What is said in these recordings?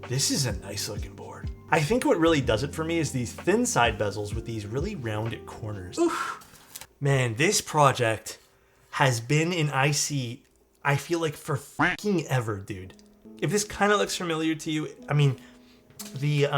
This is a nice looking board. I think what really does it for me is these thin side bezels with these really rounded corners. Oof. Man, this project has been in IC, I feel like for fucking ever, dude. If this kind of looks familiar to you, I mean, the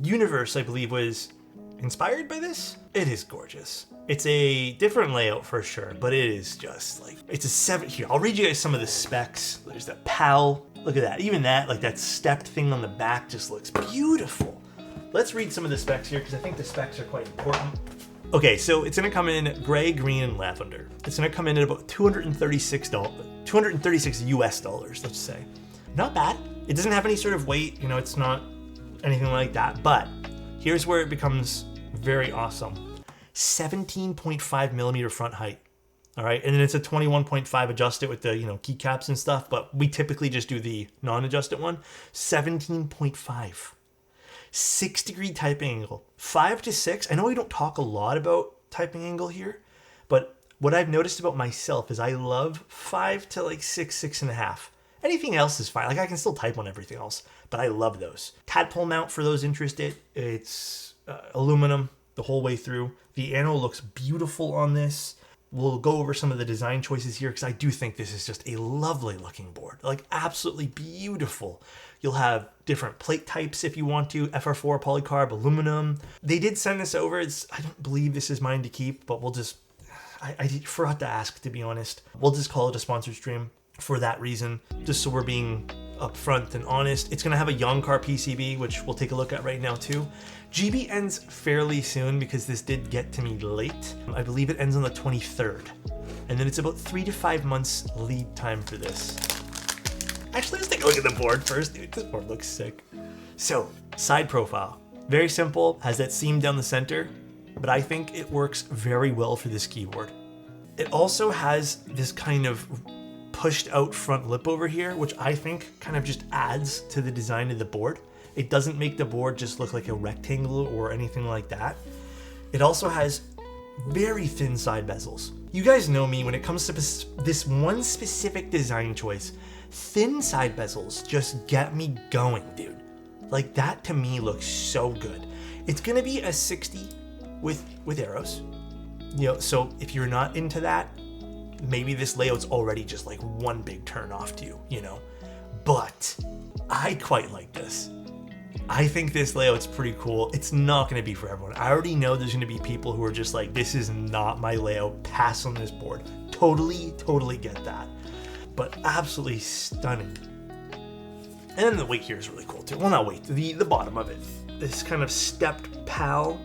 universe, I believe, was inspired by this. It is gorgeous. It's a different layout for sure, but it is just like, it's a 7, here, I'll read you guys some of the specs. There's the PAL, look at that. Even that, like that stepped thing on the back just looks beautiful. Let's read some of the specs here because I think the specs are quite important. Okay, so it's gonna come in gray, green, and lavender. It's gonna come in at about $236 US dollars, let's say. Not bad. It doesn't have any sort of weight, you know, it's not anything like that, but here's where it becomes very awesome. 17.5 millimeter front height. All right, and then it's a 21.5 adjusted with the, you know, keycaps and stuff, but we typically just do the non-adjusted one. 17.5. 6-degree typing angle. 5 to 6. I know we don't talk a lot about typing angle here, but what I've noticed about myself is I love 5 to like 6, 6.5. Anything else is fine. Like I can still type on everything else, but I love those. Tadpole mount for those interested. It's aluminum the whole way through. The anode looks beautiful on this. We'll go over some of the design choices here because I do think this is just a lovely looking board. Like absolutely beautiful. You'll have different plate types if you want to. FR4, polycarb, aluminum. They did send this over. I don't believe this is mine to keep, but we'll just, I forgot to ask, to be honest. We'll just call it a sponsored stream for that reason, just so we're being upfront and honest. It's gonna have a Youngcar PCB, which we'll take a look at right now too. GB ends fairly soon because this did get to me late. I believe it ends on the 23rd. And then it's about 3 to 5 months lead time for this. Actually, let's take a look at the board first, dude. This board looks sick. So, side profile. Very simple, has that seam down the center, but I think it works very well for this keyboard. It also has this kind of pushed out front lip over here, which I think kind of just adds to the design of the board. It doesn't make the board just look like a rectangle or anything like that. It also has very thin side bezels. You guys know me when it comes to this one specific design choice. Thin side bezels just get me going, dude. Like that to me looks so good. It's gonna be a 60 with arrows. You know, so if you're not into that, maybe this layout's already just like one big turn off to you, you know? But I quite like this. I think this layout's pretty cool. It's not gonna be for everyone. I already know there's gonna be people who are just like, this is not my layout, pass on this board. Totally get that. But absolutely stunning. And then the weight here is really cool too. Well, not weight, the bottom of it. This kind of stepped PAL.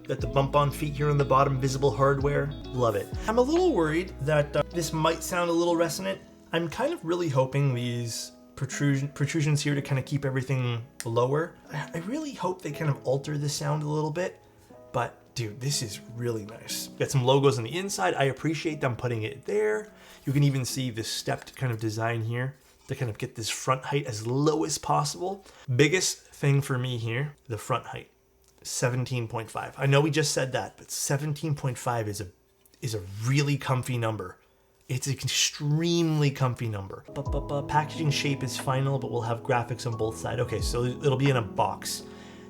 Got the bump on feet here on the bottom, visible hardware. Love it. I'm a little worried that this might sound a little resonant. I'm kind of really hoping these protrusions here to kind of keep everything lower. I really hope they kind of alter the sound a little bit, but dude, this is really nice. Got some logos on the inside. I appreciate them putting it there. You can even see this stepped kind of design here to kind of get this front height as low as possible. Biggest thing for me here, the front height. 17.5. I know we just said that, but 17.5 is a really comfy number. It's an extremely comfy number. Packaging shape is final, but we'll have graphics on both sides. Okay, so it'll be in a box.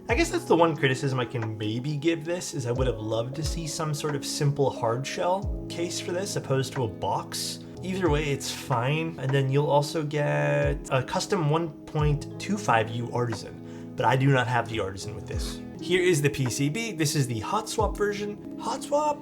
I guess that's the one criticism I can maybe give this, is I would have loved to see some sort of simple hard shell case for this opposed to a box. Either way, it's fine. And then you'll also get a custom 1.25U artisan, but I do not have the artisan with this. Here is the PCB. This is the hot swap version. Hot swap,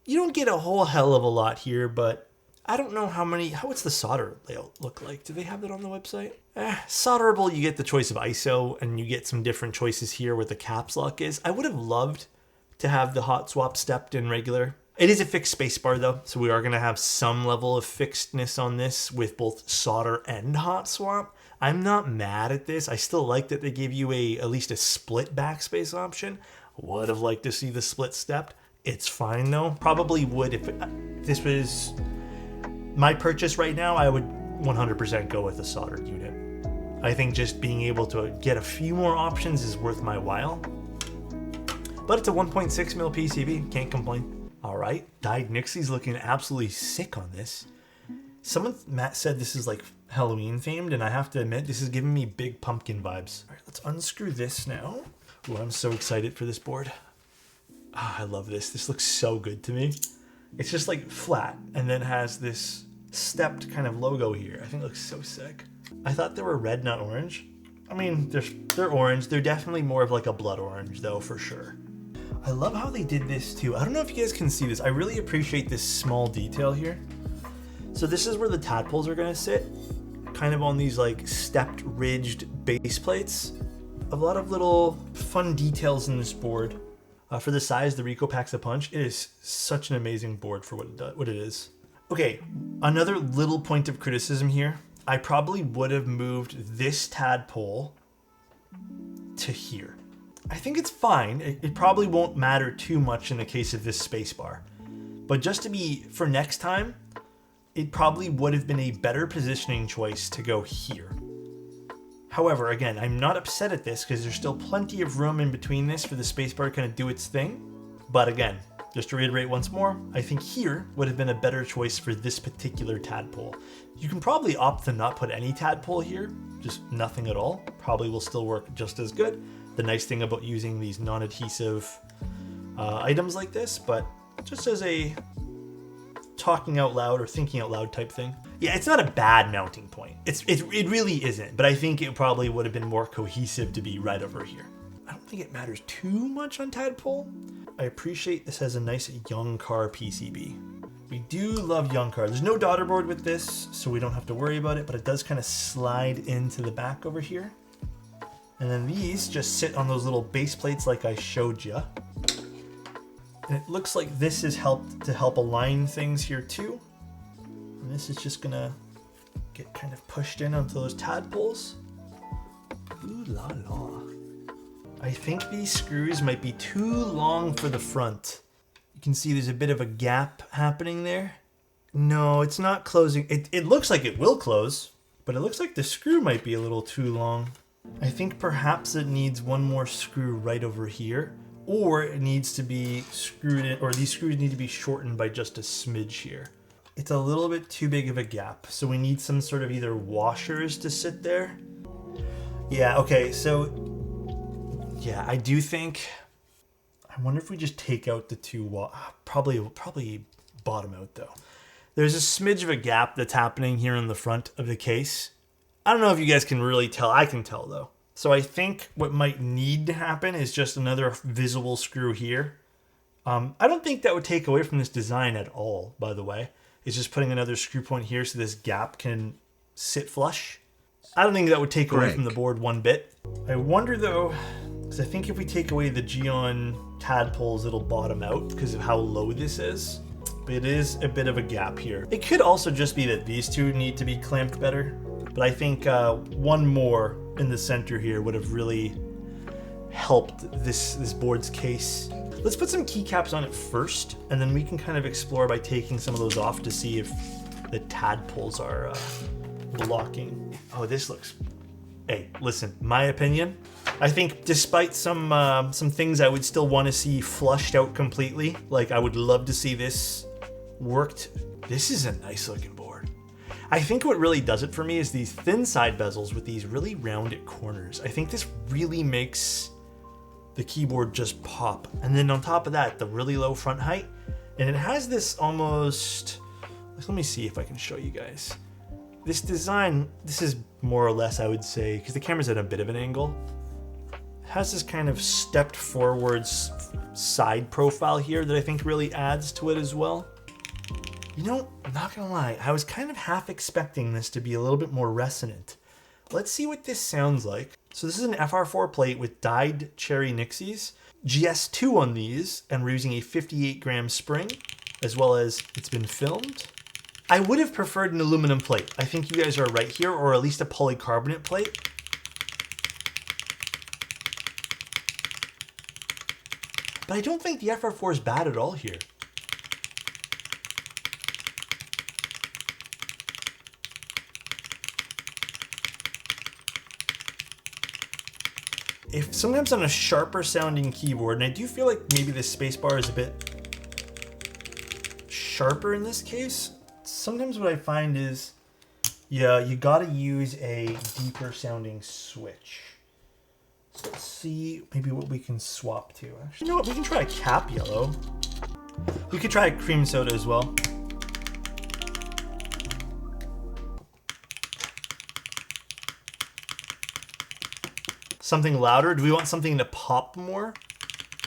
you don't get a whole hell of a lot here, but I don't know what's the solder layout look like? Do they have that on the website? Solderable, you get the choice of ISO, and you get some different choices here where the caps lock is. I would have loved to have the hot swap stepped in regular. It is a fixed spacebar though, so we are gonna have some level of fixedness on this with both solder and hot swap. I'm not mad at this. I still like that they gave you at least a split backspace option. Would have liked to see the split stepped. It's fine though. Probably would if this was my purchase right now, I would 100% go with a soldered unit. I think just being able to get a few more options is worth my while. But it's a 1.6mm PCB, can't complain. All right, dyed Nixie's looking absolutely sick on this. Matt said this is like Halloween themed, and I have to admit, this is giving me big pumpkin vibes. All right, let's unscrew this now. Ooh, I'm so excited for this board. I love this. This looks so good to me. It's just like flat and then has this stepped kind of logo here. I think it looks so sick. I thought they were red, not orange. I mean, they're orange. They're definitely more of like a blood orange though, for sure. I love how they did this too. I don't know if you guys can see this. I really appreciate this small detail here. So this is where the tadpoles are gonna sit, kind of on these like stepped, ridged base plates. A lot of little fun details in this board. For the size, the Rico packs a punch. It is such an amazing board for what it is. Okay, another little point of criticism here. I probably would have moved this tadpole to here. I think it's fine. It probably won't matter too much in the case of this spacebar. But just to be, for next time, it probably would have been a better positioning choice to go here. However, again, I'm not upset at this because there's still plenty of room in between this for the spacebar to kind of do its thing. But again, just to reiterate once more, I think here would have been a better choice for this particular tadpole. You can probably opt to not put any tadpole here, just nothing at all. Probably will still work just as good. The nice thing about using these non-adhesive items like this, but just as a talking out loud or thinking out loud type thing. Yeah, it's not a bad mounting point. It really isn't, but I think it probably would have been more cohesive to be right over here. I don't think it matters too much on tadpole. I appreciate this has a nice young car PCB. We do love young car. There's no daughter board with this, so we don't have to worry about it, but it does kind of slide into the back over here. And then these just sit on those little base plates like I showed you. And it looks like this has helped to help align things here too. And this is just gonna get kind of pushed in onto those tadpoles. Ooh la la. I think these screws might be too long for the front. You can see there's a bit of a gap happening there. No, it's not closing. It looks like it will close, but it looks like the screw might be a little too long. I think perhaps it needs one more screw right over here, or it needs to be screwed in, or these screws need to be shortened by just a smidge here. It's a little bit too big of a gap, so we need some sort of either washers to sit there. Yeah, okay, so yeah, I do think, I wonder if we just take out the two, probably bottom out though. There's a smidge of a gap that's happening here in the front of the case. I don't know if you guys can really tell. I can tell though. So I think what might need to happen is just another visible screw here. I don't think that would take away from this design at all, by the way. It's just putting another screw point here so this gap can sit flush. I don't think that would take away from the board one bit. I wonder though, because I think if we take away the Geon tadpoles, it'll bottom out because of how low this is. But it is a bit of a gap here. It could also just be that these two need to be clamped better. But I think one more in the center here would have really helped this board's case. Let's put some keycaps on it first, and then we can kind of explore by taking some of those off to see if the tadpoles are blocking. Oh, this looks... Hey, listen, my opinion, I think despite some things I would still want to see flushed out completely, like I would love to see this worked. This is a nice looking board. I think what really does it for me is these thin side bezels with these really rounded corners. I think this really makes the keyboard just pop. And then on top of that, the really low front height. And it has this almost, let me see if I can show you guys. This design, this is more or less, I would say, because the camera's at a bit of an angle, it has this kind of stepped forwards side profile here that I think really adds to it as well. You know, I'm not gonna lie, I was kind of half expecting this to be a little bit more resonant. Let's see what this sounds like. So this is an FR4 plate with dyed cherry Nixies, GS2 on these, and we're using a 58 gram spring, as well as it's been filmed. I would have preferred an aluminum plate. I think you guys are right here, or at least a polycarbonate plate. But I don't think the FR4 is bad at all here. If sometimes on a sharper sounding keyboard, and I do feel like maybe the spacebar is a bit sharper in this case, sometimes what I find is, yeah, you gotta use a deeper sounding switch. So let's see maybe what we can swap to. Actually, you know what? We can try a cap yellow. We could try a cream soda as well. Something louder. Do we want something to pop more?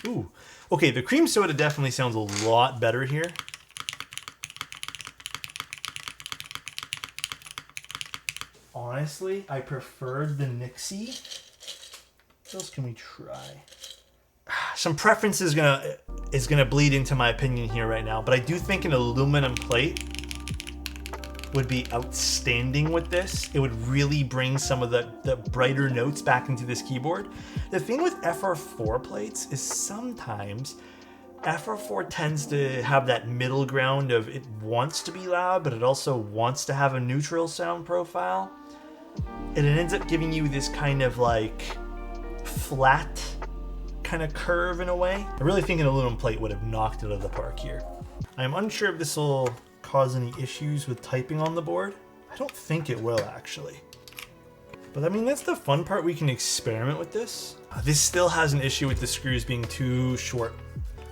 Ooh. Okay, the cream soda definitely sounds a lot better here. Honestly, I preferred the Nixie. What else can we try? Some preference is gonna bleed into my opinion here right now, but I do think an aluminum plate would be outstanding with this. It would really bring some of the brighter notes back into this keyboard. The thing with FR4 plates is sometimes FR4 tends to have that middle ground of it wants to be loud, but it also wants to have a neutral sound profile. And it ends up giving you this kind of like flat kind of curve in a way. I really think an aluminum plate would have knocked it out of the park here. I'm unsure if this will cause any issues with typing on the board. I don't think it will actually. But I mean, that's the fun part. We can experiment with this. This still has an issue with the screws being too short.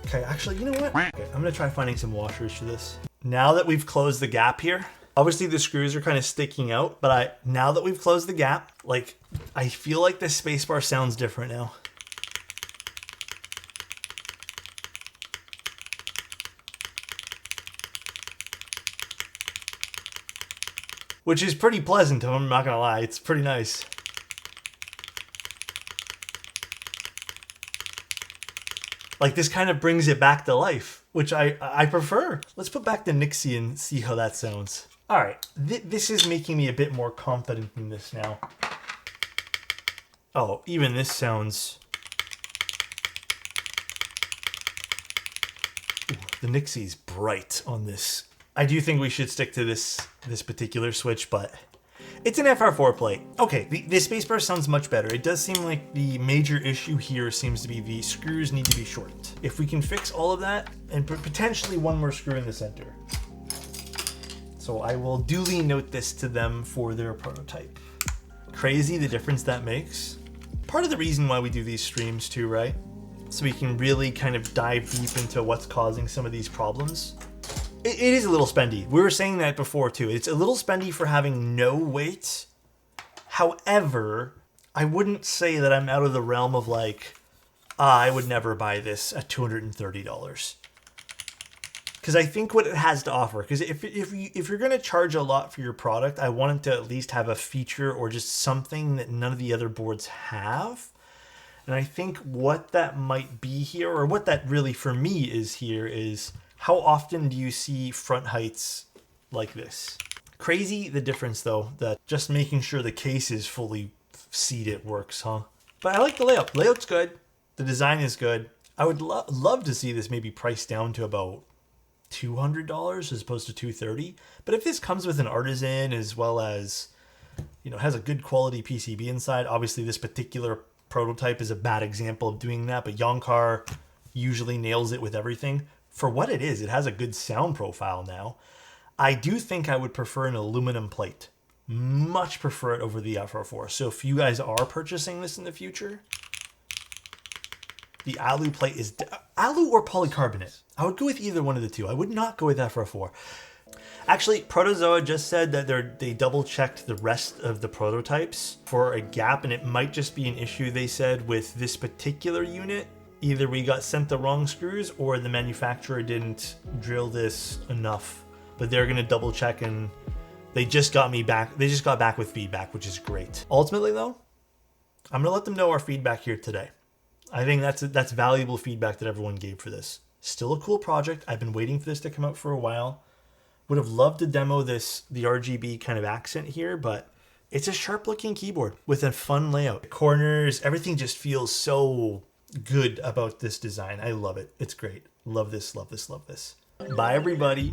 Okay, actually, you know what? Okay, I'm gonna try finding some washers for this. Now that we've closed the gap here, obviously the screws are kind of sticking out, but now that we've closed the gap, like, I feel like the spacebar sounds different now. Which is pretty pleasant, I'm not gonna lie, it's pretty nice. Like, this kind of brings it back to life, which I prefer. Let's put back the Nixie and see how that sounds. All right, this is making me a bit more confident in this now. Oh, even this sounds... Ooh, the Nixie's bright on this. I do think we should stick to this particular switch, but it's an FR4 plate. Okay, the spacebar sounds much better. It does seem like the major issue here seems to be the screws need to be shortened. If we can fix all of that, and potentially one more screw in the center. So I will duly note this to them for their prototype. Crazy the difference that makes. Part of the reason why we do these streams too, right? So we can really kind of dive deep into what's causing some of these problems. It is a little spendy. We were saying that before too. It's a little spendy for having no weight. However, I wouldn't say that I'm out of the realm of like, I would never buy this at $230. Because I think what it has to offer, because if you're going to charge a lot for your product, I want it to at least have a feature or just something that none of the other boards have. And I think what that might be here, or what that really for me is here, is how often do you see front heights like this? Crazy the difference though, that just making sure the case is fully seated works, huh? But I like the layout. Layout's good. The design is good. I would love to see this maybe priced down to about $200 as opposed to $230. But if this comes with an artisan as well as, you know, has a good quality PCB inside, obviously this particular prototype is a bad example of doing that, but Yonkar usually nails it with everything. For what it is, it has a good sound profile now. I do think I would prefer an aluminum plate. Much prefer it over the FR4. So if you guys are purchasing this in the future, the alu plate is alu or polycarbonate. I would go with either one of the two. I would not go with FR4. Actually, Protozoa just said that they double checked the rest of the prototypes for a gap, and it might just be an issue, they said, with this particular unit. Either we got sent the wrong screws or the manufacturer didn't drill this enough. But they're gonna double check, and they just got me back. They just got back with feedback, which is great. Ultimately though, I'm gonna let them know our feedback here today. I think that's valuable feedback that everyone gave for this. Still a cool project. I've been waiting for this to come out for a while. Would have loved to demo the RGB kind of accent here, but it's a sharp looking keyboard with a fun layout. Corners, everything just feels so good about this design. I love it. It's great. Love this, love this, love this. Bye everybody.